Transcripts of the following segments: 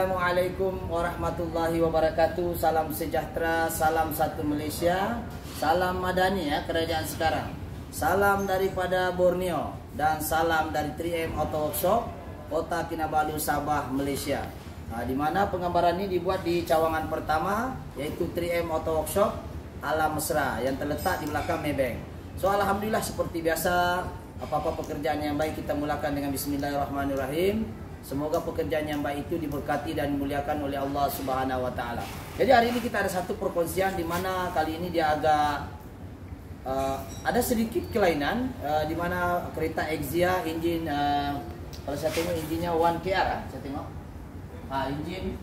Assalamualaikum warahmatullahi wabarakatuh. Salam sejahtera, salam satu Malaysia, salam madani ya kerajaan sekarang. Salam daripada Borneo dan salam dari 3M Auto Workshop, Kota Kinabalu, Sabah, Malaysia. Nah, di mana penggambaran ini dibuat di cawangan pertama, yaitu 3M Auto Workshop Alam Mesra yang terletak di belakang Maybank. So alhamdulillah seperti biasa, apa-apa pekerjaan yang baik kita mulakan dengan bismillahirrahmanirrahim. Semoga pekerjaan yang baik itu diberkati dan dimuliakan oleh Allah Subhanahu wa taala. Jadi hari ini kita ada satu perkongsian di mana kali ini dia agak ada sedikit kelainan di mana kereta Exia engine kalau saya tengok engine-nya 1KR saya tengok. Engine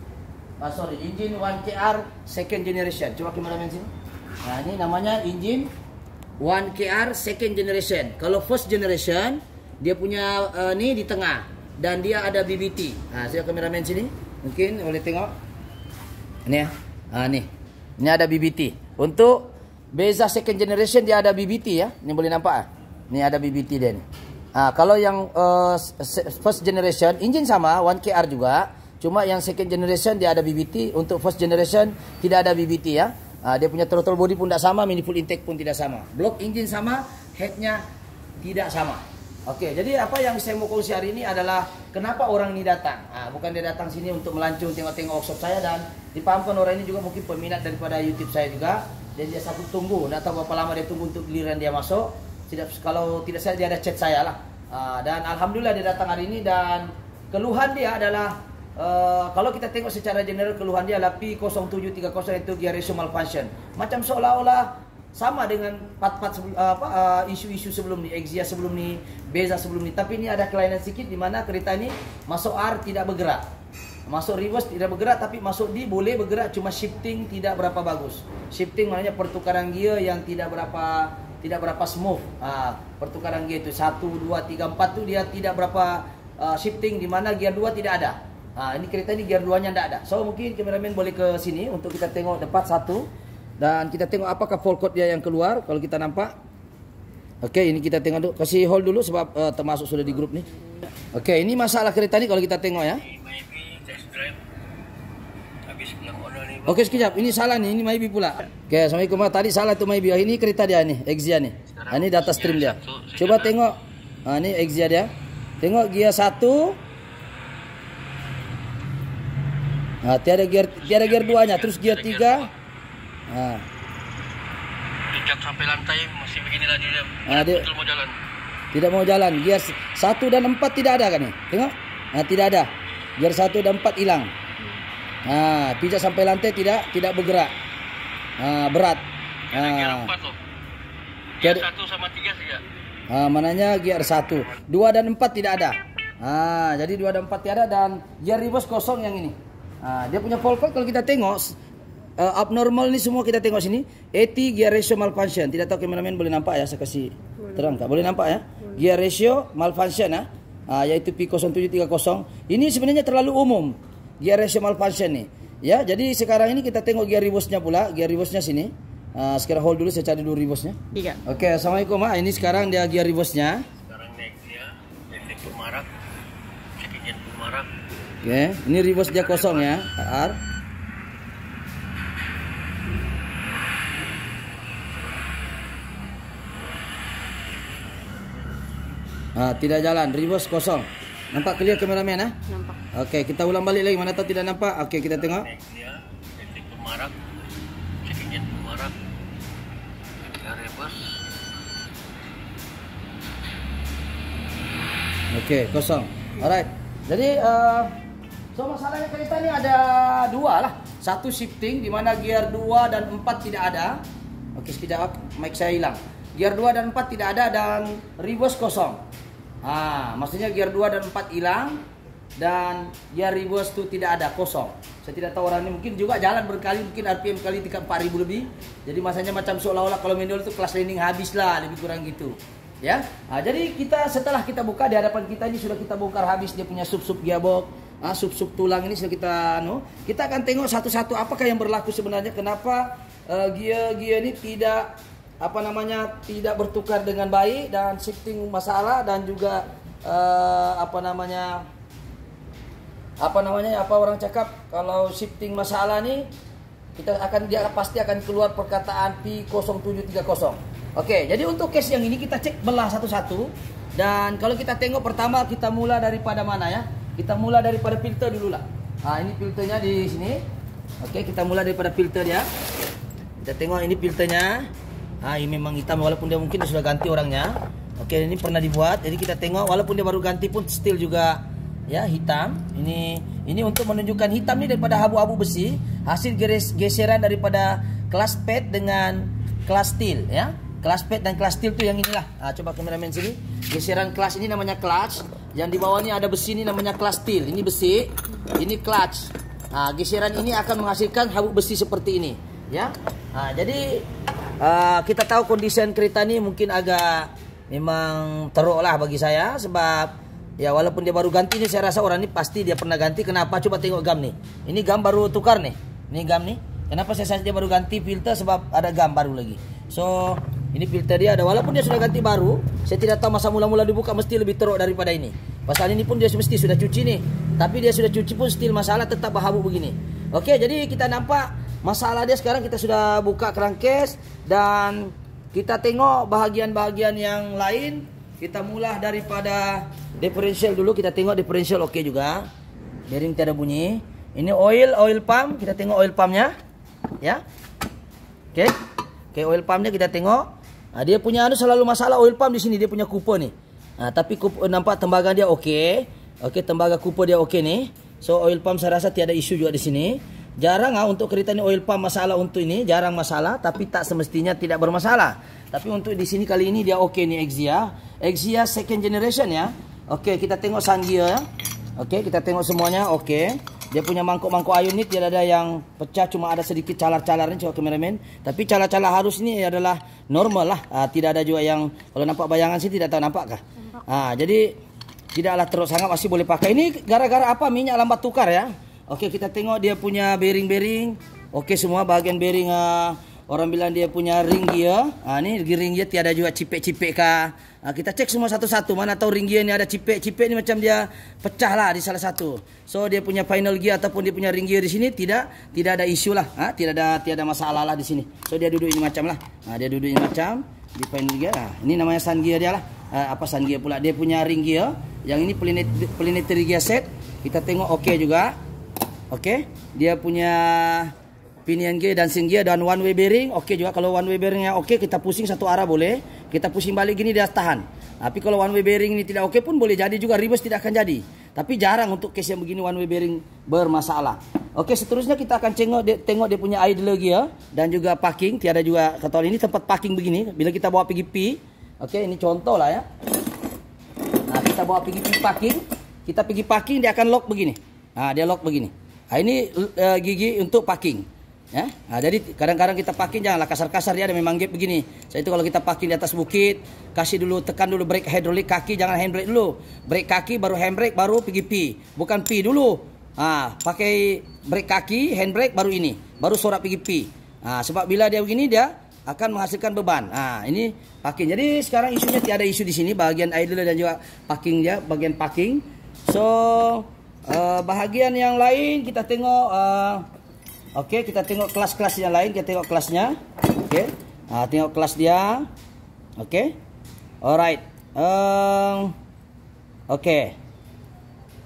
1KR second generation. Coba kameramen sini. Nah, ini namanya engine 1KR second generation. Kalau first generation dia punya ni di tengah dan dia ada BBT. Nah, saya kameramen sini mungkin boleh tengok. Ini ya. Nih. Ini ada BBT. Untuk Beza second generation dia ada BBT ya. Ini boleh nampak Ini ada BBT dia ni. Kalau yang first generation engine sama 1KR juga, cuma yang second generation dia ada BBT. Untuk first generation tidak ada BBT ya. Dia punya throttle body pun tidak sama, manifold intake pun tidak sama. Blok engine sama, headnya tidak sama. Oke, jadi apa yang saya mau kongsi hari ini adalah kenapa orang ini datang. Bukan dia datang sini untuk melancung tengok-tengok workshop saya, dan dipahamkan orang ini juga mungkin peminat daripada YouTube saya juga. Jadi dia satu tunggu, tidak tahu berapa lama dia tunggu untuk giliran dia masuk. Kalau tidak salah dia ada chat saya lah. Dan alhamdulillah dia datang hari ini, dan keluhan dia adalah kalau kita tengok secara general keluhan dia adalah P0730 itu gear ratio malfunction. Macam seolah-olah sama dengan part-part isu-isu sebelum ni, Exia sebelum ni, Beza sebelum ni. Tapi ini ada kelainan sedikit di mana kereta ini masuk R tidak bergerak, masuk reverse tidak bergerak, tapi masuk D boleh bergerak, cuma shifting tidak berapa bagus. Shifting maknanya pertukaran gear yang tidak berapa smooth. Pertukaran gear itu 1, 2, 3, 4 tu dia tidak berapa shifting, di mana gear 2 tidak ada. Ini kereta ini gear 2-nya tidak ada. So mungkin kameramen boleh ke sini untuk kita tengok depan satu. Dan kita tengok apakah fault code dia yang keluar. Kalau kita nampak. Oke, ini kita tengok dulu. Kasih hold dulu sebab termasuk sudah di grup ni. Oke, ini masalah kereta ni kalau kita tengok ya. Oke, sekejap. Ini salah nih. Ini Maybe pula. Oke, Assalamualaikum. Tadi salah tu Maybe. Ini kereta dia nih. Exia nih. Ini data stream dia. Coba tengok. Ini Exia dia. Tengok gear 1. Tiada gear 2-nya. Terus gear 3. Sejak sampai lantai masih beginilah dia. Betul mau jalan. Tidak mau jalan. Gear 1 dan 4 tidak ada kan ni? Tengok. Tidak ada. Gear 1 dan 4 hilang. Pijak sampai lantai tidak bergerak. Berat. Gear 4 loh. Gear 1 sama 3 saja. Mananya gear 1. 2 dan 4 tidak ada. Jadi 2 dan 4 tiada, dan gear reverse kosong yang ini. Dia punya fault code kalau kita tengok abnormal ni semua kita tengok sini. 80 gear ratio malfunction. Tidak tahu kameramen boleh nampak ya, saya kasih terang tak? Boleh nampak ya? Gear ratio malfunction yaitu P0730. Ini sebenarnya terlalu umum gear ratio malfunction ni. Ya, jadi sekarang ini kita tengok gear reverse-nya pula. Gear reverse-nya sini. Sekarang hold dulu, saya cari dulu reverse-nya. Oke, Assalamualaikum. Ini sekarang dia gear reverse-nya. Sekarang naik dia, efek pemarak, cekinya pemarak. Oke, ini reverse dia kosong ya, R. Tidak jalan, reverse kosong. Nampak clear kameramen? Nampak. Oke, kita ulang balik lagi. Mana tahu tidak nampak. Oke, kita tengok. Naik dia, efek pemarak, cekinya pemarak, reverse. Oke, kosong. Alright. Jadi so masalahnya kereta ini ada dua lah. Satu shifting di mana gear 2 dan 4 tidak ada. Oke, sekejap mic saya hilang. Gear 2 dan 4 tidak ada, dan reverse kosong. Maksudnya gear 2 dan 4 hilang, dan gear reverse itu tidak ada, kosong. Saya tidak tahu orang ini mungkin juga jalan berkali, mungkin RPM kali tingkat 4000 lebih. Jadi masanya macam seolah-olah kalau manual itu kelas training habis lah, lebih kurang gitu. Ya. Jadi setelah kita buka di hadapan kita ini sudah kita bongkar habis dia punya sub-sub gearbox, sub-sub tulang ini sudah kita akan tengok satu-satu apakah yang berlaku sebenarnya, kenapa gear ini tidak tidak bertukar dengan baik, dan shifting masalah, dan juga apa namanya, apa orang cakap, kalau shifting masalah nih dia pasti akan keluar perkataan P0730. Oke, jadi untuk case yang ini kita cek belah satu-satu. Dan kalau kita tengok pertama, kita mulai daripada mana ya? Kita mulai daripada filter dulu lah. Nah, ini filternya di sini. Oke, kita mulai daripada filter ya. Kita tengok ini filternya. Ah, ini memang hitam walaupun dia mungkin sudah ganti orangnya. Oke, ini pernah dibuat. Jadi kita tengok walaupun dia baru ganti pun still juga ya hitam. Ini untuk menunjukkan hitam ini daripada abu-abu besi, hasil geseran daripada kelas pad dengan kelas steel ya. Kelas pad dan kelas steel itu yang inilah. Nah, coba kameramen sini. Geseran kelas ini namanya clutch. Yang di bawahnya ada besi ini namanya kelas steel. Ini besi, ini clutch. Nah, geseran ini akan menghasilkan habuk besi seperti ini ya. Nah, jadi kita tahu kondisi kereta ini mungkin agak memang teruk lah bagi saya, sebab ya walaupun dia baru ganti nih, saya rasa orang ini pasti dia pernah ganti. Kenapa? Coba tengok gam nih. Ini gam baru tukar nih. Ini gam nih. Kenapa saya dia baru ganti filter? Sebab ada gam baru lagi. So, ini filter dia ada. Walaupun dia sudah ganti baru, saya tidak tahu masa mula-mula dibuka mesti lebih teruk daripada ini. Pasal ini pun dia mesti sudah cuci nih. Tapi dia sudah cuci pun still masalah tetap berhabuk begini. Oke, jadi kita nampak masalah dia sekarang. Kita sudah buka crankcase dan kita tengok bahagian-bahagian yang lain. Kita mulai daripada differential dulu. Kita tengok differential oke juga. Bearing tiada bunyi. Ini oil pump. Kita tengok oil pumpnya ya. Oke, oil pumpnya kita tengok. Nah, dia punya selalu masalah oil pump di sini, dia punya kupa nih. Nah, tapi nampak tembaga dia oke. Oke, tembaga kupa dia oke nih. So oil pump saya rasa tiada isu juga di sini. Jarang untuk kereta ini oil pump masalah untuk ini, jarang masalah, tapi tak semestinya tidak bermasalah. Tapi untuk di sini kali ini dia oke nih Exia second generation ya. Oke, kita tengok sun gear. Oke, kita tengok semuanya oke. Dia punya mangkuk-mangkuk ayun ini tidak ada yang pecah, cuma ada sedikit calar-calarnya. Coba kameramen. Tapi calar-calar harus ini adalah normal lah. Tidak ada juga yang kalau nampak bayangan sih tidak tahu nampak kah? Jadi tidaklah terus sangat, masih boleh pakai. Ini gara-gara apa? Minyak lambat tukar ya. Oke, kita tengok dia punya bearing. Oke, semua bagian bearing orang bilang dia punya ring gear. Ini ring gear tiada juga cipek-cipek kah? Kita cek semua satu-satu. Mana tahu ring gear ini ada cipek-cipek, ini macam dia pecah lah di salah satu. So dia punya final gear ataupun dia punya ring gear di sini tidak ada isu lah. Tiada masalah lah di sini. So dia duduk ini macam lah. Dia duduk ini macam di final gear. Ini namanya sun gear dia lah. Sun gear pula. Dia punya ring gear. Yang ini planetary gear set. Kita tengok oke juga. Oke. Dia punya pinion gear, dancing gear dan one way bearing. Oke juga, kalau one way bearingnya oke, kita pusing satu arah boleh. Kita pusing balik gini dia tahan. Tapi kalau one way bearing ini tidak oke pun boleh jadi juga reverse tidak akan jadi. Tapi jarang untuk case yang begini one way bearing bermasalah. Oke, seterusnya kita akan tengok dia punya idler gear dan juga parking. Tiada juga kata ini tempat parking begini. Bila kita bawa pergi P. Oke, ini contoh lah ya. Kita bawa pergi parking. Kita pergi parking dia akan lock begini. Dia lock begini. Ini gigi untuk parking. Ya, jadi kadang-kadang kita parking janganlah kasar-kasar, dia ada memang gap begini. Saya itu kalau kita parking di atas bukit, tekan dulu brake hydraulic kaki, jangan handbrake dulu. Brake kaki baru handbrake baru pergi P. Bukan P dulu. Pakai brake kaki, handbrake baru ini, baru sorak pergi P. Sebab bila dia begini dia akan menghasilkan beban. Ini parking. Jadi sekarang isunya tiada isu di sini bagian idler dan juga parking dia, bagian parking. So bahagian yang lain kita tengok. Oke, kita tengok kelas-kelas yang lain. Kita tengok kelasnya. Oke, tengok kelas dia. Oke, alright. Oke,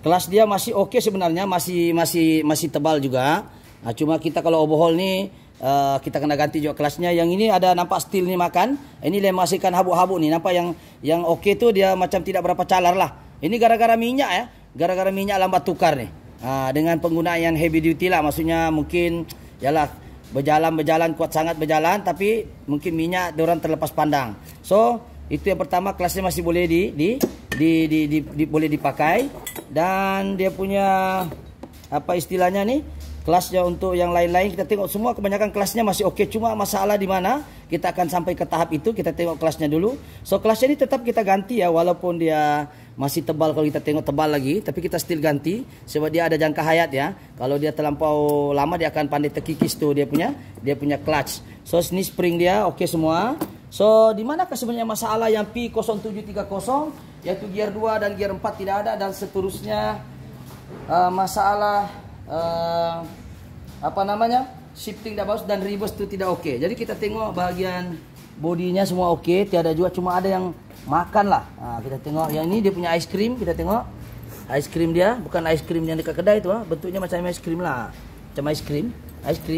kelas dia masih oke sebenarnya, masih tebal juga. Cuma kita kalau overhaul nih, kita kena ganti juga kelasnya. Yang ini ada nampak steel nih makan. Ini dia masihkan habuk-habuk nih. Nampak yang oke tuh dia macam tidak berapa calar lah. Ini gara-gara minyak ya, gara-gara minyak lambat tukar nih. Dengan penggunaan yang heavy duty lah, maksudnya mungkin yalah berjalan kuat sangat berjalan, tapi mungkin minyak diorang terlepas pandang. So itu yang pertama, kelasnya masih boleh boleh dipakai. Dan dia punya apa istilahnya nih, kelasnya untuk yang lain-lain kita tengok semua kebanyakan kelasnya masih oke. Cuma masalah di mana kita akan sampai ke tahap itu, kita tengok kelasnya dulu. So kelasnya ini tetap kita ganti ya, walaupun dia masih tebal, kalau kita tengok tebal lagi, tapi kita still ganti sebab dia ada jangka hayat ya. Kalau dia terlampau lama dia akan pandai terkikis tuh dia punya clutch. So ini spring dia oke semua. So di manakah sebenarnya masalah yang P0730 yaitu gear 2 dan gear 4 tidak ada dan seterusnya. masalah apa namanya, shifting tidak bagus dan reverse itu tidak oke. Jadi kita tengok bagian bodinya semua oke, tiada juga, cuma ada yang makan lah. Nah, kita tengok yang ini dia punya ice cream, kita tengok ice cream dia, bukan ice cream yang dekat kedai itu, bentuknya macam ice cream lah, macam ice cream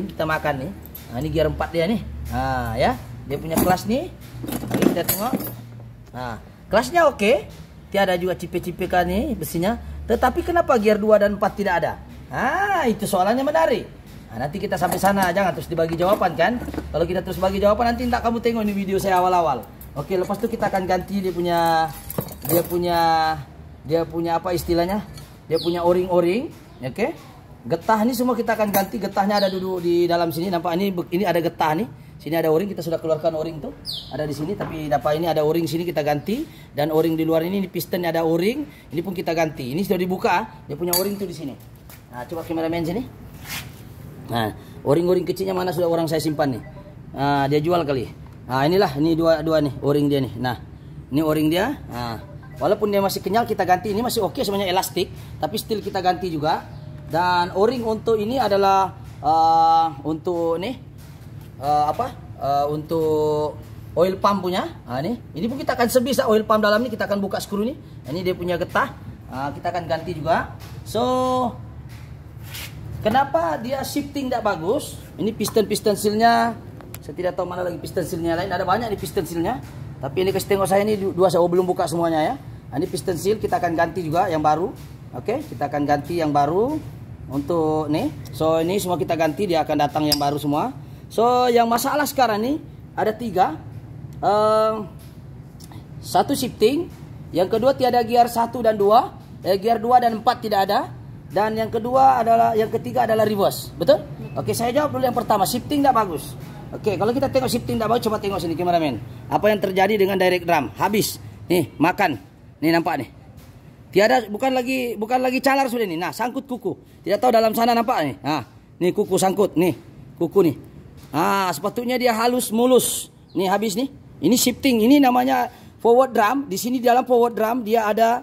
kita makan nih. Nah, ini gear 4 dia nih. Nah, ya, dia punya kelas nih. Ini kita tengok. Nah, kelasnya oke, tiada juga cipe-cipekan nih besinya. Tetapi kenapa gear 2 dan 4 tidak ada? Nah, itu soalannya menarik. Nah, nanti kita sampai sana, jangan terus dibagi jawaban kan. Kalau kita terus bagi jawaban nanti tak kamu tengok ini video saya awal-awal. Oke, lepas itu kita akan ganti dia punya apa istilahnya? Dia punya o-ring, oke? Getah ini semua kita akan ganti, getahnya ada duduk di dalam sini. Nampak ini ada getah nih. Sini ada o-ring, kita sudah keluarkan o-ring tuh. Ada di sini, tapi dapat ini ada o-ring sini kita ganti, dan o-ring di luar ini pistonnya ada o-ring. Ini pun kita ganti. Ini sudah dibuka, dia punya o-ring tuh di sini. Nah, coba kameramen sini. Nah, o-ring kecilnya mana sudah orang saya simpan nih. Nah, dia jual kali. Nah, ini dua nih o-ring dia nih. Nah, ini o-ring dia. Nah, walaupun dia masih kenyal kita ganti. Ini masih oke sebenarnya elastik, tapi still kita ganti juga. Dan o-ring untuk ini adalah untuk nih untuk oil pump punya. Nah, ini pun kita akan sebisa oil pump dalam ini, kita akan buka skru nih. Ini dia punya getah. Kita akan ganti juga. So, kenapa dia shifting tidak bagus? Ini piston sealnya, saya tidak tahu mana lagi piston sealnya lain. Ada banyak di piston sealnya, tapi ini kasih tengok saya ini dua, saya belum buka semuanya ya. Nah, ini piston seal kita akan ganti juga yang baru. Oke, kita akan ganti yang baru untuk nih. So ini semua kita ganti, dia akan datang yang baru semua. So yang masalah sekarang nih ada 3. Satu shifting, yang kedua tiada gear 1 dan 2, gear 2 dan 4 tidak ada. Dan yang ketiga adalah reverse. Betul? Oke, saya jawab dulu yang pertama, shifting tidak bagus. Oke, kalau kita tengok shifting tidak bagus, coba tengok sini kameramen. Apa yang terjadi dengan direct drum? Habis. Nih, makan. Nih nampak nih. Tiada, bukan lagi calar sudah nih. Nah, sangkut kuku. Tidak tahu dalam sana nampak nih. Nah, nih kuku sangkut nih. Kuku nih. Ah, sepatutnya dia halus mulus. Nih habis nih. Ini shifting. Ini namanya forward drum. Di sini dalam forward drum dia ada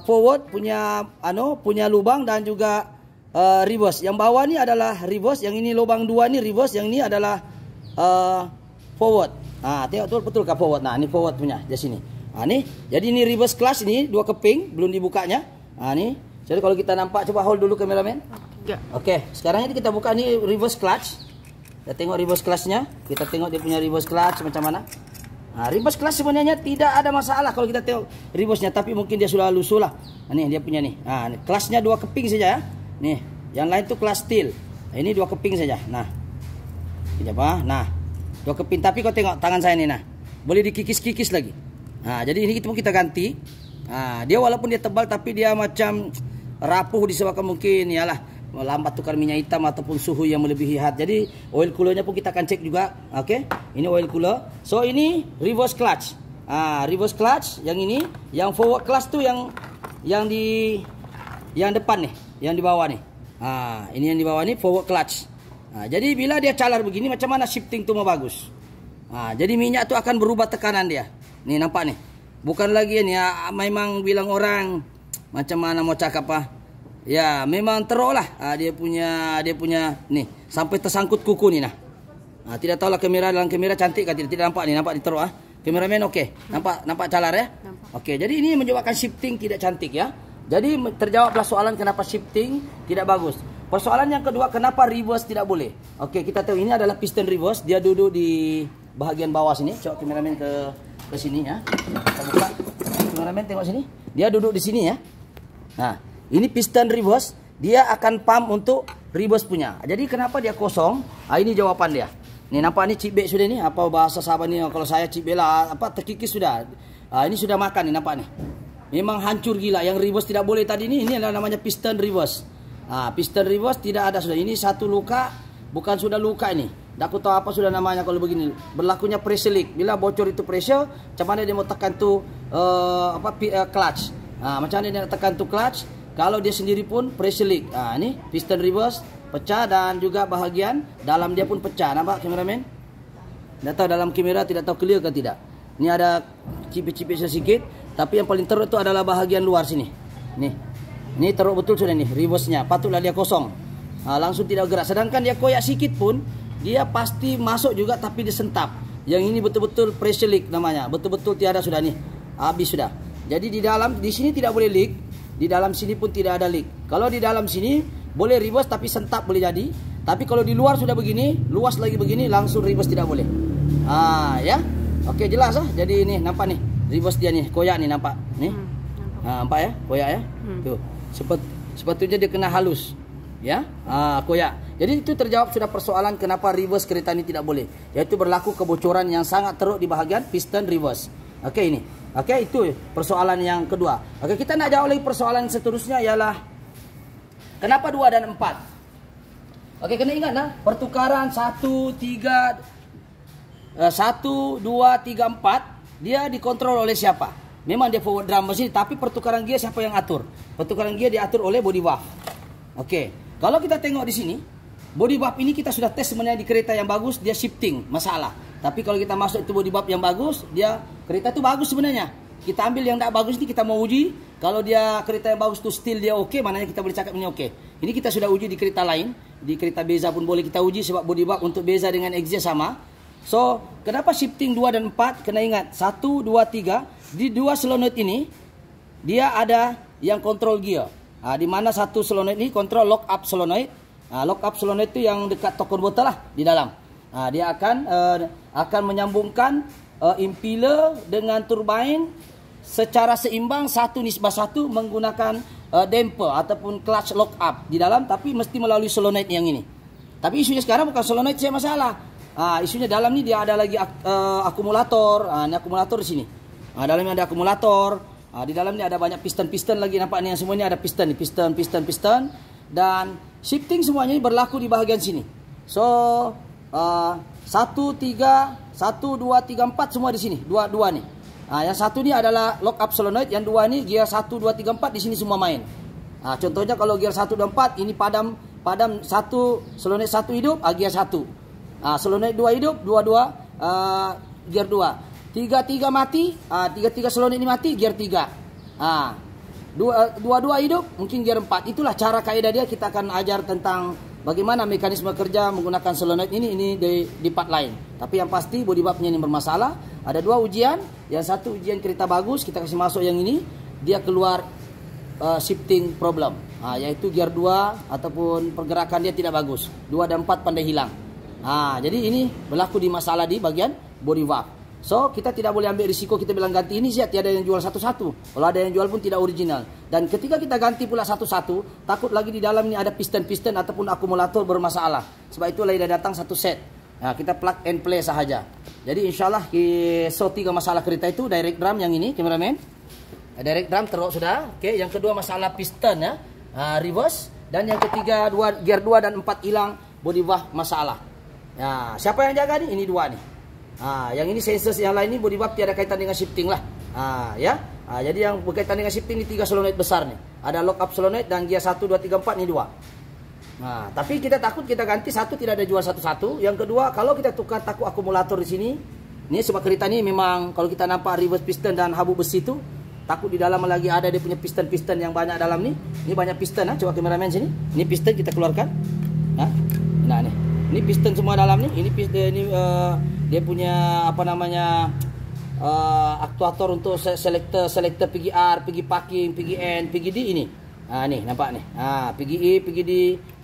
forward punya lubang dan juga reverse. Yang bawah ni adalah reverse, yang ini lubang 2 ni reverse, yang ini adalah forward. Tengok betul kah forward? Nah, ini forward punya di sini. Nih, jadi ini reverse clutch ini 2 keping belum dibukanya. Nih. Jadi kalau kita nampak, coba hold dulu kameramen. Oke, sekarang ini kita buka ini reverse clutch. Kita tengok reverse clutchnya. Kita tengok dia punya reverse clutch macam mana. Reverse clutch sebenarnya tidak ada masalah kalau kita tengok reverse-nya, tapi mungkin dia sudah lusuh lah. Nih dia punya nih. Clutch-nya 2 keping saja ya. Nih, yang lain tuh clutch steel. Ini 2 keping saja. Nah. Nah, 2 keping, tapi kau tengok tangan saya nih nah. Boleh dikikis-kikis lagi. Jadi ini kita ganti. Dia walaupun dia tebal tapi dia macam rapuh disebabkan mungkin yalah lambat tukar minyak hitam ataupun suhu yang melebihi had. Jadi oil coolernya pun kita akan cek juga. Oke, ini oil cooler. So ini reverse clutch. Reverse clutch yang ini, yang forward clutch tuh yang depan nih, yang di bawah nih. Ini yang di bawah nih forward clutch. Jadi bila dia calar begini macam mana shifting tuh mau bagus. Jadi minyak tuh akan berubah tekanan dia. Nih nampak nih. Bukan lagi nih memang bilang orang macam mana mau cakap ya memang teruk lah. Dia punya nih sampai tersangkut kuku nih nah. Tidak tahulah dalam kamera cantik kan, tidak nampak nih, nampak diteruk kameramen oke. Nampak calar ya? Oke, jadi ini menyebabkan shifting tidak cantik ya. Jadi terjawablah soalan kenapa shifting tidak bagus. Persoalan yang kedua, kenapa reverse tidak boleh? Oke, kita tahu ini adalah piston reverse, dia duduk di bahagian bawah sini. Coba kameramen ke sini ya. Kita buka. Kameramen tengok sini. Dia duduk di sini ya. Nah, ini piston reverse, dia akan pump untuk reverse punya. Jadi kenapa dia kosong? Ini jawaban dia. Nih nampak nih cibek sudah nih, apa bahasa sahabat nih, kalau saya cibek lah, terkikis sudah. Ini sudah makan nih, nampak nih. Memang hancur gila. Yang reverse tidak boleh tadi ini adalah namanya piston reverse. Piston reverse tidak ada sudah. Ini satu luka, bukan sudah luka ini. Tak aku tahu apa sudah namanya kalau begini. Berlakunya pressure leak. Bila bocor itu pressure, macam mana dia mau tekan tuh clutch. Macam mana dia tekan tuh clutch. Kalau dia sendiri pun pressure leak. Ini piston reverse pecah dan juga bahagian dalam dia pun pecah. Nampak kameramen? Tidak tahu dalam kamera tidak tahu clear ke tidak. Ini ada cipik-cipik sedikit, tapi yang paling teruk itu adalah bahagian luar sini. Nih. Ini teruk betul sudah nih reverse-nya. Patutlah dia kosong. Langsung tidak gerak. Sedangkan dia koyak sikit pun dia pasti masuk juga tapi disentap. Yang ini betul-betul pressure leak namanya. Betul-betul tiada sudah nih. Habis sudah. Jadi di sini tidak boleh leak. Di dalam sini pun tidak ada leak. Kalau di dalam sini boleh reverse tapi sentap boleh jadi. Tapi kalau di luar sudah begini, luas lagi begini, langsung reverse tidak boleh. Ya. Oke, jelas lah. Jadi ini nampak nih. Reverse dia nih, koyak nih nampak. Nih. Nampak ya? Koyak ya? Tuh. Sepatutnya dia kena halus. Ya. Koyak. Jadi itu terjawab sudah persoalan kenapa reverse kereta ini tidak boleh. Yaitu berlaku kebocoran yang sangat teruk di bahagian piston reverse. Oke, ini. Oke, itu persoalan yang kedua. Oke, kita nak jawab lagi persoalan seterusnya ialah kenapa 2 dan 4? Oke, kena ingat nah, pertukaran 1, 2, 3, 4 dia dikontrol oleh siapa? Memang dia forward drum mesin, tapi pertukaran gear siapa yang atur? Pertukaran gear diatur oleh body valve. Oke, kalau kita tengok di sini, body valve ini kita sudah tes sebenarnya di kereta yang bagus, dia shifting, masalah. Tapi kalau kita masuk itu body valve yang bagus, dia kereta itu bagus sebenarnya. Kita ambil yang tidak bagus ini, kita mau uji. Kalau dia kereta yang bagus itu still dia oke, maknanya kita boleh cakap ini oke. Ini kita sudah uji di kereta lain, di kereta Beza pun boleh kita uji sebab body valve untuk Beza dengan Exia sama. So, kenapa shifting 2 dan 4? Kena ingat, 1, 2, 3. Di 2 solenoid ini, dia ada yang kontrol gear. Di mana satu solenoid ini kontrol lock up solenoid. Lock up solenoid itu yang dekat tokon botol lah di dalam. Dia akan menyambungkan impeller dengan turbine secara seimbang 1:1 menggunakan damper ataupun clutch lock up di dalam, tapi mesti melalui solenoid yang ini. Tapi isunya sekarang bukan solenoid saya masalah. Isunya dalam ni dia ada lagi akumulator. Ini akumulator di sini. Dalamnya ada akumulator. Di dalam ni ada banyak piston-piston lagi, nampak ni yang semua ni ada piston, piston dan shifting semuanya ini berlaku di bahagian sini. So 1, 2, 3, 4 semua di sini. Dua ni. Yang satu ni adalah lock up solenoid, yang dua ni gear 1, 2, 3, 4 di sini semua main. Contohnya kalau gear 1 dan 4 ini padam satu solenoid 1 hidup, gear 1. Solenoid 2 hidup, 2 gear 2. 3 mati, 3 solenoid ini mati, gear 3. 2 hidup, mungkin gear 4. Itulah cara kaedah dia. Kita akan ajar tentang bagaimana mekanisme kerja menggunakan solenoid ini di part lain. Tapi yang pasti body valve-nya ini bermasalah. Ada 2 ujian. Yang satu ujian kereta bagus, kita kasih masuk yang ini, dia keluar shifting problem. Yaitu gear 2 ataupun pergerakan dia tidak bagus. 2 dan 4 pandai hilang. Jadi ini berlaku di masalah di bagian body valve. So, kita tidak boleh ambil risiko kita bilang ganti ini saja, tiada yang jual satu-satu. Kalau ada yang jual pun tidak original. Dan ketika kita ganti pula satu-satu, takut lagi di dalam ini ada piston-piston ataupun akumulator bermasalah. Sebab itulah dia datang satu set. Kita plug and play sahaja. Jadi insyaAllah, so 3 masalah kereta itu, direct drum yang ini, cameraman. Direct drum teruk sudah. Okay. Yang kedua masalah piston, reverse. Dan yang ketiga, gear 2 dan 4 hilang, body valve masalah. Siapa yang jaga ni? Ini 2 ni. Yang ini sensor yang lain ni body valve tiada kaitan dengan shifting lah. Jadi yang berkaitan dengan shifting ni 3 solenoid besar ni. Ada lock up solenoid dan gear 1, 2, 3, 4 ni 2. Tapi kita takut kita ganti satu tidak ada jual satu-satu. Yang kedua, kalau kita tukar taku akumulator di sini, ni sebab kereta ni memang kalau kita nampak reverse piston dan habuk besi tu, takut di dalam lagi ada dia punya piston-piston yang banyak dalam ni. Ni banyak piston. Coba kameraman sini. Ni piston kita keluarkan. Nah ni. Ini piston semua dalam ni. Ini piston ni dia punya apa namanya aktuator untuk selector PGR, PG parking, PGN, PGD ini. Ni nampak ni. PGE, PGD,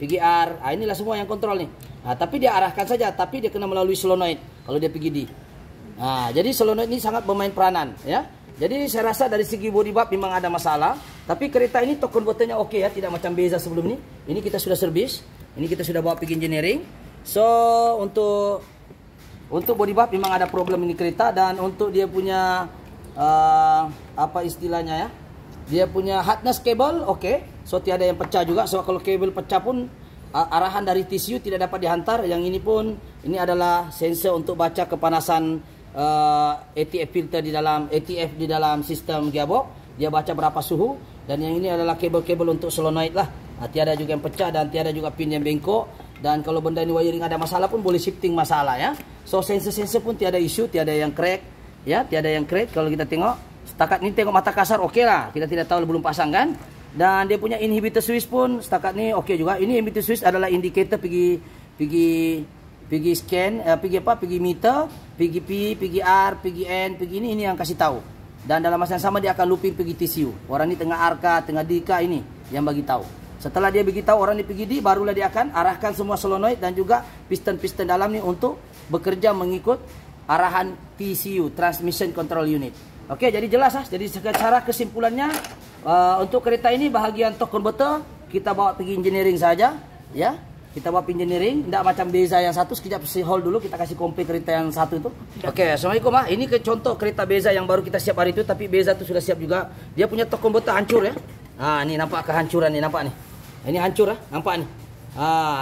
PGR. Inilah semua yang kontrol ni. Tapi dia arahkan saja, tapi dia kena melalui solenoid kalau dia PGD. Jadi solenoid ini sangat bermain peranan, ya. Jadi saya rasa dari segi body valve memang ada masalah, tapi kereta ini tokon botolnya okey ya, tidak macam Beza sebelum ni. Ini kita sudah servis, ini kita sudah bawa pergi engineering. So untuk body valve memang ada problem ini kereta, dan untuk dia punya apa istilahnya ya, dia punya hardness kabel okey. So tiada yang pecah juga. So kalau kabel pecah pun arahan dari TCU tidak dapat dihantar. Yang ini pun ini adalah sensor untuk baca kepanasan ATF filter di dalam sistem gearbox. Dia baca berapa suhu. Dan yang ini adalah kabel-kabel untuk solenoid lah. Tiada juga yang pecah dan tiada juga pin yang bengkok. Dan kalau benda ini wiring ada masalah pun boleh shifting masalah ya. So sensor-sensor pun tiada isu, tiada yang crack ya, tiada yang crack. Kalau kita tengok setakat ini tengok mata kasar okey lah. Kita tidak tahu belum pasang kan. Dan dia punya inhibitor switch pun setakat ni okey juga. Ini inhibitor switch adalah indikator pergi scan, pergi meter, pergi P, pergi R, pergi N, pergi ini yang kasih tahu. Dan dalam masa yang sama dia akan looping pergi TCU. Orang ni tengah R kah, tengah D kah, ini yang bagi tahu. Setelah dia beritahu orang ni pergi D, barulah dia akan arahkan semua solenoid dan juga piston-piston dalam ni untuk bekerja mengikut arahan TCU, Transmission Control Unit. Okey, jadi jelas lah. Jadi secara kesimpulannya, untuk kereta ini bahagian torque converter kita bawa pergi engineering saja, ya. Kita bawa pergi engineering, tidak macam Beza yang satu. Sekejap hold dulu, kita kasih compare kereta yang satu itu. Okey, assalamualaikum ah. Ini contoh kereta Beza yang baru kita siap hari itu, tapi Beza tu sudah siap juga. Dia punya torque converter hancur ya. Ni nampak kehancuran ni, nampak ni. Ini hancur nampak ni.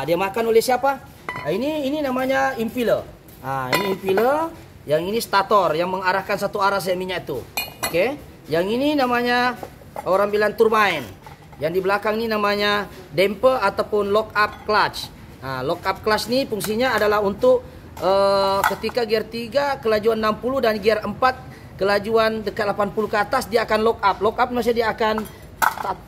Dia makan oleh siapa? Ini namanya impeller. Ini impeller, yang ini stator yang mengarahkan satu arah saya minyak itu. Okey. Yang ini namanya orang bilang turbine. Yang di belakang ni namanya damper ataupun lock up clutch. Lock up clutch ni fungsinya adalah untuk ketika gear 3 kelajuan 60 dan gear 4 kelajuan dekat 80 ke atas dia akan lock up. Lock up maksudnya dia akan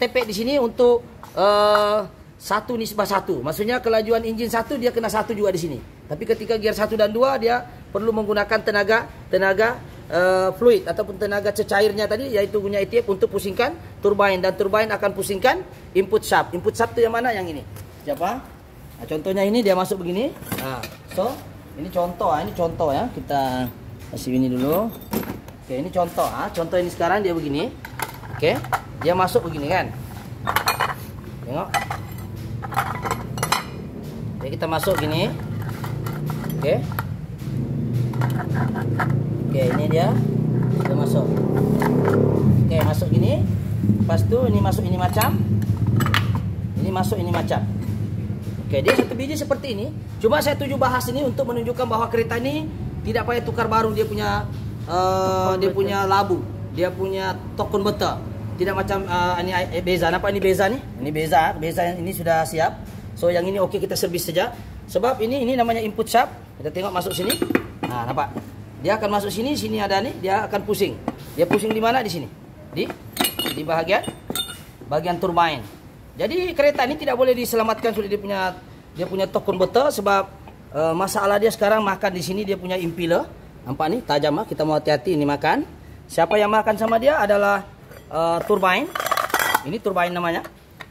tepek di sini untuk 1:1. Maksudnya kelajuan enjin 1 dia kena 1 juga di sini. Tapi ketika gear 1 dan 2 dia perlu menggunakan tenaga fluid ataupun tenaga cecairnya tadi, yaitu guna ETF untuk pusingkan turbine, dan turbine akan pusingkan input shaft. Input shaft tu yang mana? Yang ini. Siapa? Contohnya ini dia masuk begini. So ini contoh, ini contoh ya. Kita kasih ini dulu. Oke, ini contoh. Contoh ini sekarang dia begini. Oke, dia masuk begini kan. Tengok. Oke, kita masuk gini. Oke. Oke, ini dia masuk. Oke, masuk gini. Lepas tu ini masuk ini macam. Ini masuk ini macam. Oke, dia satu biji seperti ini. Cuma saya tuju bahas ini untuk menunjukkan bahwa kereta ini tidak payah tukar baru dia punya labu, dia punya torque converter. Tidak macam ini Beza. Nampak ini Beza ni? Ini Beza yang ini sudah siap. So yang ini okey, kita servis saja. Sebab ini namanya input shaft. Kita tengok masuk sini. Nampak? Dia akan masuk sini, sini ada nih, dia akan pusing. Dia pusing di mana? Di sini. Di bagian turbine. Jadi kereta ini tidak boleh diselamatkan sudah dia punya torque converter, sebab masalah dia sekarang makan di sini dia punya impeller. Nampak nih, tajam kita mau hati-hati ini makan. Siapa yang makan sama dia adalah turbine. Ini turbine namanya.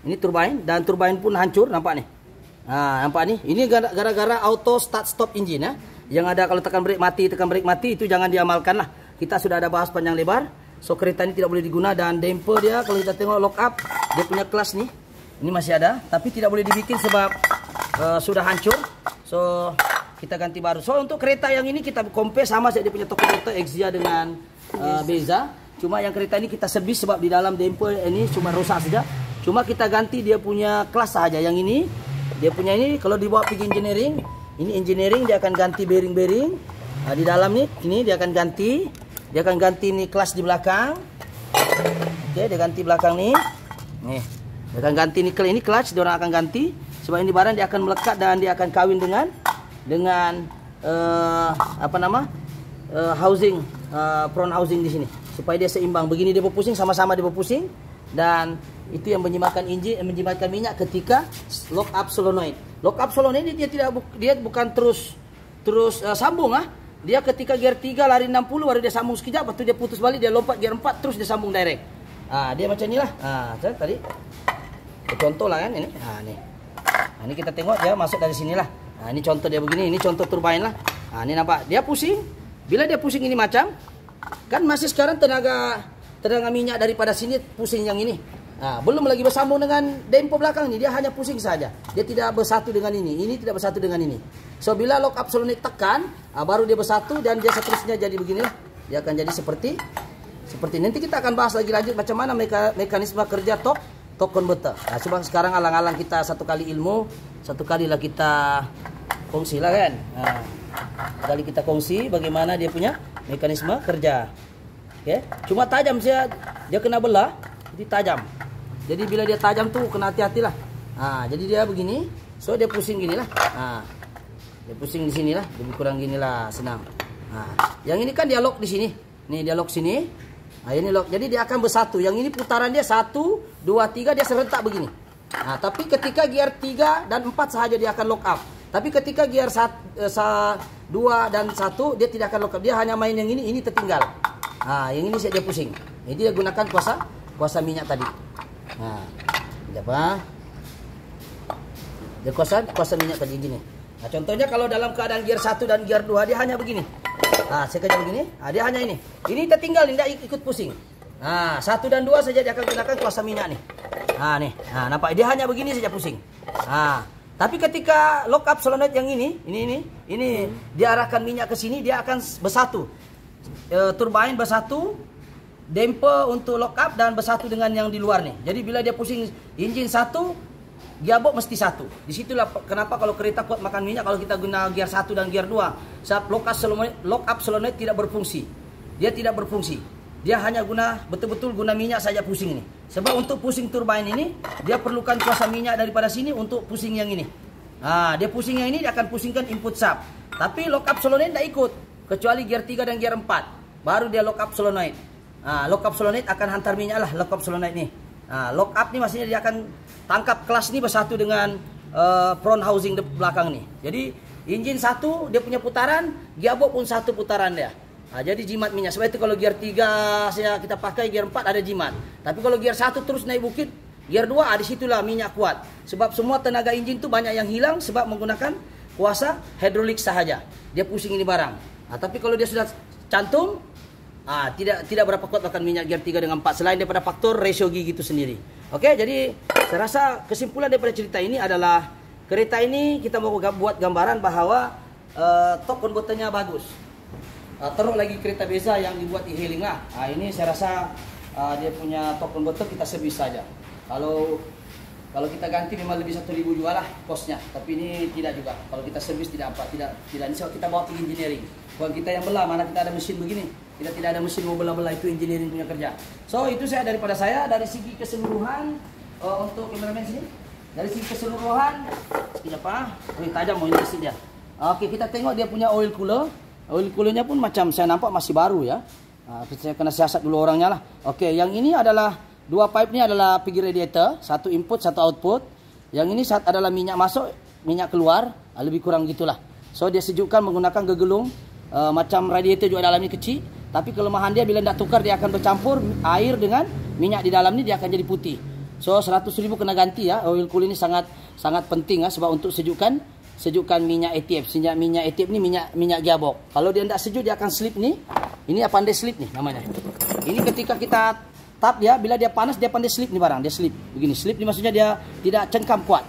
Ini turbine, dan turbine pun hancur, nampak nih. Nampak nih. Ini gara-gara auto start stop engine ya. Yang ada kalau tekan brake mati itu jangan diamalkan lah. Kita sudah ada bahas panjang lebar. So kereta ini tidak boleh diguna, dan damper dia kalau kita tengok lock up, dia punya clutch nih. Ini masih ada, tapi tidak boleh dibikin sebab sudah hancur. So kita ganti baru. So untuk kereta yang ini kita compare sama saja, dia punya torque converter Exia dengan Beza. Cuma yang kereta ini kita servis sebab di dalam damper ini cuma rusak saja. Cuma kita ganti dia punya clutch saja. Yang ini dia punya ini kalau dibawa pergi engineering, ini engineering dia akan ganti bearing-bearing. Di dalam nih, ini dia akan ganti. Dia akan ganti nih clutch di belakang. Oke, dia ganti belakang nih. Nih, dia akan ganti nih, ini clutch dia orang akan ganti. Sebab ini barang dia akan melekat dan dia akan kawin dengan housing, front housing di sini supaya dia seimbang. Begini dia berpusing, sama-sama dia berpusing, dan itu yang menjimatkan enjin, menjimatkan minyak ketika lock up solenoid. Lock up solenoid ini dia bukan terus sambung Dia ketika gear 3 lari 60 baru dia sambung sekejap, lepas tu dia putus balik, dia lompat gear 4 terus dia sambung direct. Dia macam inilah. Tadi contoh lah kan ini. Nih. Ini kita tengok dia masuk dari sinilah. Ini contoh dia begini, ini contoh turbine lah. Ini nampak dia pusing. Bila dia pusing ini macam kan masih sekarang tenaga minyak daripada sini pusing yang ini. Belum lagi bersambung dengan damper belakang ni, dia hanya pusing saja. Dia tidak bersatu dengan ini tidak bersatu dengan ini. So bila lock up solenoid tekan, baru dia bersatu dan dia seterusnya jadi beginilah. Dia akan jadi seperti nanti kita akan bahas lagi lanjut macam mana mekanisme kerja torque converter. Cuma sekarang alang-alang kita satu kali ilmu, satu kalilah kita kongsi lah kan. Kali kita kongsi bagaimana dia punya mekanisme kerja. Okay. Cuma tajam dia kena belah, jadi tajam. Jadi bila dia tajam tuh kena hati-hatilah. Jadi dia begini, so dia pusing ginilah. Dia pusing di sinilah, lebih kurang ginilah, senang. Yang ini kan dia lock di sini. Nih dia lock sini. Nah, ini lock. Jadi dia akan bersatu. Yang ini putaran dia 1, 2, 3 dia serentak begini. Nah, tapi ketika gear 3 dan 4 saja dia akan lock up. Tapi ketika gear 2 dan 1 dia tidak akan lock up. Dia hanya main yang ini tertinggal. Nah, yang ini saja dia pusing. Jadi dia gunakan kuasa minyak tadi. Nah, apa? Dia kuasa minyak tadi gini. Nah, contohnya kalau dalam keadaan gear 1 dan gear 2 dia hanya begini. Nah, saya kerja begini. Nah, dia hanya ini. Ini tertinggal, tidak ikut pusing. Nah, 1 dan 2 saja dia akan gunakan kuasa minyak nih. Nah, nih. Nah, nampak dia hanya begini saja pusing. Nah, tapi ketika lock up solenoid yang ini dia arahkan minyak ke sini, dia akan bersatu. Turbine bersatu, damper untuk lock up dan bersatu dengan yang di luar nih. Jadi bila dia pusing engine 1, gearbox mesti 1. Disitulah kenapa kalau kereta kuat makan minyak kalau kita guna gear 1 dan gear 2. Saat lock up solenoid tidak berfungsi. Dia tidak berfungsi. Dia hanya betul-betul guna minyak saja pusing ini. Sebab untuk pusing turbine ini dia perlukan kuasa minyak daripada sini untuk pusing yang ini. Nah, dia pusing yang ini dia akan pusingkan input sub. Tapi lock up solenoid tidak ikut kecuali gear 3 dan gear 4. Baru dia lock up solenoid. Nah, lock up solenoid akan hantar minyak lah lock up solenoid nih. Nah, lock up ni maksudnya dia akan tangkap kelas ni bersatu dengan front housing belakang ni. Jadi engine 1 dia punya putaran, gearbox pun 1 putaran dia. Nah, jadi jimat minyak. Sebab itu kalau gear 3 kita pakai, gear 4 ada jimat. Tapi kalau gear 1 terus naik bukit, gear 2 di situlah minyak kuat. Sebab semua tenaga engine tu banyak yang hilang sebab menggunakan kuasa hidrolik sahaja. Dia pusing ini barang. Nah, tapi kalau dia sudah cantum, tidak berapa kuat makan minyak gear 3 dengan 4 selain daripada faktor ratio gigi itu sendiri. Oke, jadi saya rasa kesimpulan daripada cerita ini adalah kereta ini kita mau buat gambaran bahawa top converternya bagus. Teruk lagi kereta beza yang dibuat e-hailing lah. Ini saya rasa dia punya top converter kita servis saja. Kalau kita ganti memang lebih 1.000 juga lah kosnya. Tapi ini tidak juga. Kalau kita servis tidak apa, tidak. Ini sebab kita bawa ke engineering. Bukan kita yang belah, mana kita ada mesin begini. Kita tidak ada mesin mau belah-belah, itu engineering punya kerja. So itu saya daripada saya dari segi keseluruhan untuk kameramen sini. Dari segi keseluruhan, sekejap tajam mau ini dia. Oke, kita tengok dia punya oil cooler. Oil coolernya pun macam saya nampak masih baru ya. Saya kena siasat dulu orangnya lah. Oke, yang ini adalah dua pipe ni adalah pergi radiator, satu input, satu output. Yang ini adalah minyak masuk, minyak keluar, lebih kurang gitulah. So dia sejukkan menggunakan gegelung, macam radiator juga dalamnya kecil. Tapi kelemahan dia bila tidak tukar dia akan bercampur air dengan minyak di dalam ni dia akan jadi putih. So 100.000 kena ganti ya. Oil cooler ini sangat penting ya sebab untuk sejukkan minyak ATF. Minyak ATF ni minyak gearbox. Kalau dia tidak sejuk dia akan slip ni. Ini pandai slip ni namanya. Ini ketika kita tap dia, bila dia panas dia pandai slip ni barang, dia slip. Begini, slip ni maksudnya dia tidak cengkam kuat.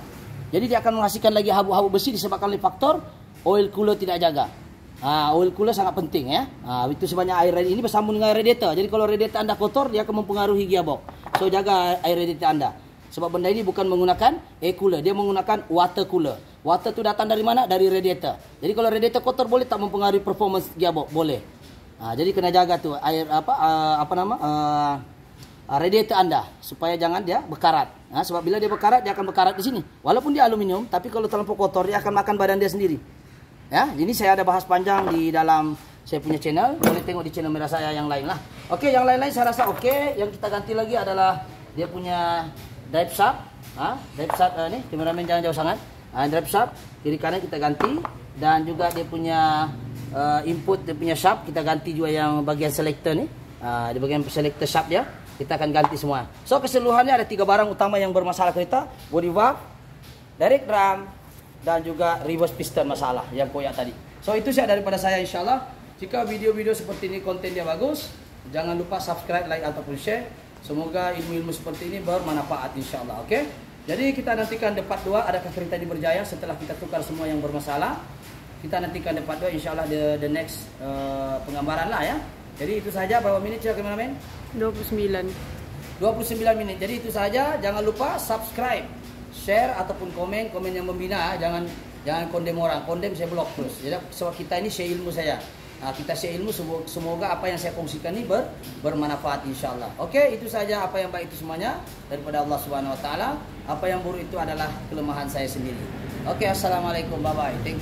Jadi dia akan menghasilkan lagi habuk-habuk besi disebabkan oleh faktor oil cooler tidak jaga. Oil cooler sangat penting ya. Itu sebanyak air ini bersambung dengan radiator. Jadi kalau radiator anda kotor dia akan mempengaruhi gearbox. So jaga air radiator anda. Sebab benda ini bukan menggunakan air cooler, dia menggunakan water cooler. Water tu datang dari mana? Dari radiator. Jadi kalau radiator kotor boleh tak mempengaruhi performance gearbox? Boleh. Jadi kena jaga tu air radiator anda supaya jangan dia berkarat. Sebab bila dia berkarat dia akan berkarat di sini. Walaupun dia aluminium, tapi kalau terlalu kotor dia akan makan badan dia sendiri. Ya, ini saya ada bahas panjang di dalam saya punya channel. Boleh tengok di channel merah saya yang lain lah. Oke, yang lain-lain saya rasa oke. Yang kita ganti lagi adalah dia punya drive shaft. Drive shaft ni, kameramen jangan jauh sangat. Drive shaft kiri kanan kita ganti dan juga dia punya input dia punya shaft kita ganti juga yang bagian selector ni. Di bagian selector shaft dia kita akan ganti semua. So keseluruhannya ada 3 barang utama yang bermasalah kereta, body valve, direct drum dan juga reverse piston masalah yang koyak tadi. So itu saja daripada saya insyaallah. Jika video-video seperti ini konten dia bagus, jangan lupa subscribe, like ataupun share. Semoga ilmu-ilmu seperti ini bermanfaat insyaallah. Oke. Jadi kita nantikan part 2 adakah kereta ini berjaya setelah kita tukar semua yang bermasalah. Kita nantikan part 2 insyaallah the next penggambaran lah ya. Jadi itu saja. Berapa minit ya kameramen? 29 menit. Jadi itu saja. Jangan lupa subscribe, share ataupun komen yang membina. Jangan kondem orang. Kondem saya blok terus. Jadi sebab kita ini share ilmu saya. Kita share ilmu, semoga apa yang saya kongsikan ini bermanfaat insyaallah. Oke, itu saja. Apa yang baik itu semuanya daripada Allah Subhanahu wa taala. Apa yang buruk itu adalah kelemahan saya sendiri. Oke, assalamualaikum, bye bye. Thank you.